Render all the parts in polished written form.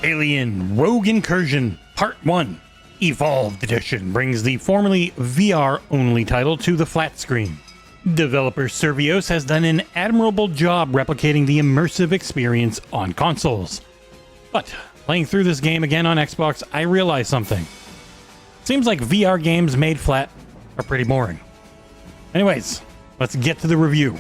Alien Rogue Incursion Part 1 Evolved Edition brings the formerly VR-only title to the flat screen. Developer Survios has done an admirable job replicating the immersive experience on consoles. But playing through this game again on Xbox, I realized something. Seems like VR games made flat are pretty boring. Anyways, let's get to the review.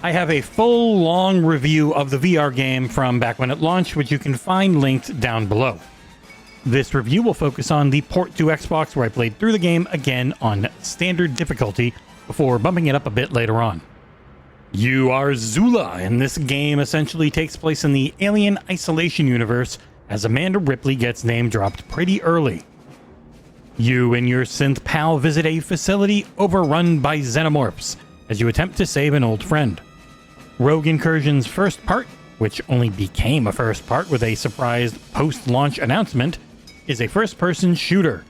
I have a full, long review of the VR game from back when it launched, which you can find linked down below. This review will focus on the port to Xbox, where I played through the game again on standard difficulty before bumping it up a bit later on. You are Zula, and this game essentially takes place in the Alien Isolation universe as Amanda Ripley gets name dropped pretty early. You and your synth pal visit a facility overrun by xenomorphs as you attempt to save an old friend. Rogue Incursion's first part, which only became a first part with a surprise post-launch announcement, is a first-person shooter.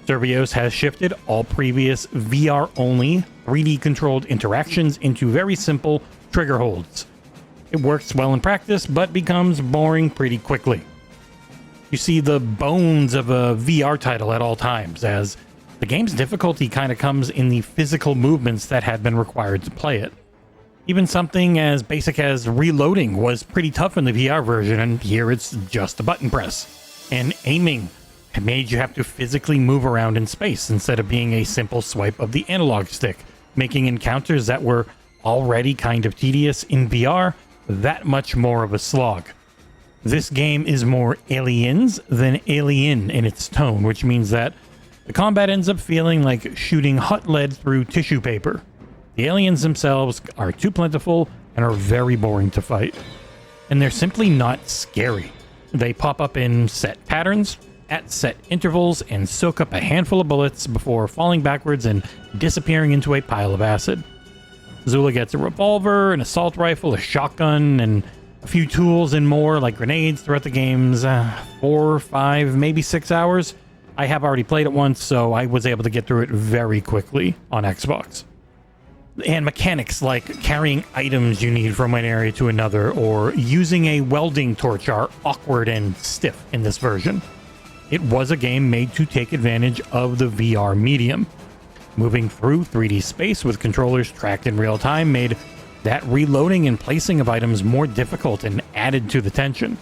Survios has shifted all previous VR-only, 3D-controlled interactions into very simple trigger holds. It works well in practice, but becomes boring pretty quickly. You see the bones of a VR title at all times, as the game's difficulty kind of comes in the physical movements that had been required to play it. Even something as basic as reloading was pretty tough in the VR version, and here it's just a button press. And aiming made you have to physically move around in space instead of being a simple swipe of the analog stick, making encounters that were already kind of tedious in VR that much more of a slog. This game is more Aliens than Alien in its tone, which means that the combat ends up feeling like shooting hot lead through tissue paper. The aliens themselves are too plentiful and are very boring to fight. And they're simply not scary. They pop up in set patterns, at set intervals, and soak up a handful of bullets before falling backwards and disappearing into a pile of acid. Zula gets a revolver, an assault rifle, a shotgun, and a few tools and more like grenades throughout the game's 4, 5, maybe 6 hours. I have already played it once, so I was able to get through it very quickly on Xbox. And mechanics like carrying items you need from one area to another or using a welding torch are awkward and stiff in this version. It was a game made to take advantage of the VR medium. Moving through 3D space with controllers tracked in real time made that reloading and placing of items more difficult and added to the tension.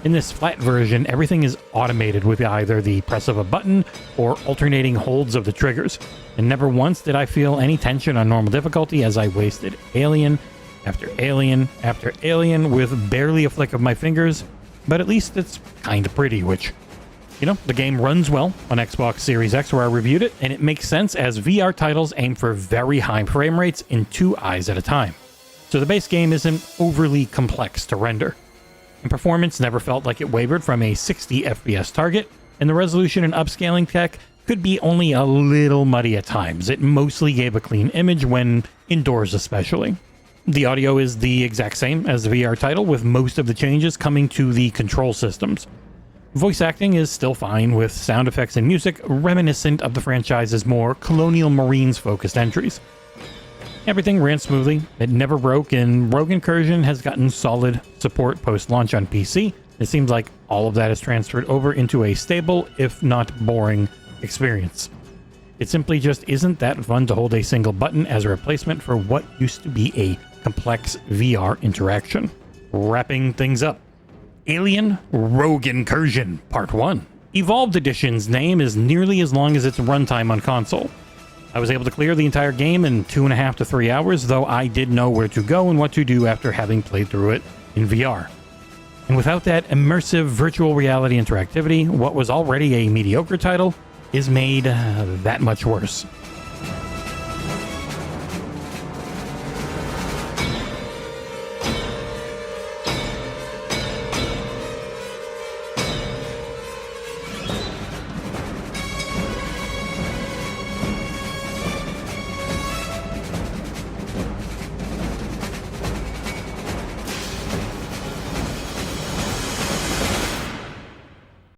In this flat version, everything is automated with either the press of a button or alternating holds of the triggers, and never once did I feel any tension on normal difficulty as I wasted alien after alien after alien with barely a flick of my fingers, but at least it's kinda pretty, which, you know, the game runs well on Xbox Series X where I reviewed it, and it makes sense as VR titles aim for very high frame rates in 2 eyes at a time. So the base game isn't overly complex to render. And performance never felt like it wavered from a 60 FPS target, and the resolution and upscaling tech could be only a little muddy at times. It mostly gave a clean image when indoors especially. The audio is the exact same as the VR title, with most of the changes coming to the control systems. Voice acting is still fine, with sound effects and music reminiscent of the franchise's more Colonial Marines focused entries. Everything ran smoothly, it never broke, and Rogue Incursion has gotten solid support post-launch on PC. It seems like all of that is transferred over into a stable, if not boring, experience. It simply just isn't that fun to hold a single button as a replacement for what used to be a complex VR interaction. Wrapping things up, Alien Rogue Incursion Part 1. Evolved Edition's name is nearly as long as its runtime on console. I was able to clear the entire game in 2.5 to 3 hours, though I did know where to go and what to do after having played through it in VR. And without that immersive virtual reality interactivity, what was already a mediocre title is made that much worse.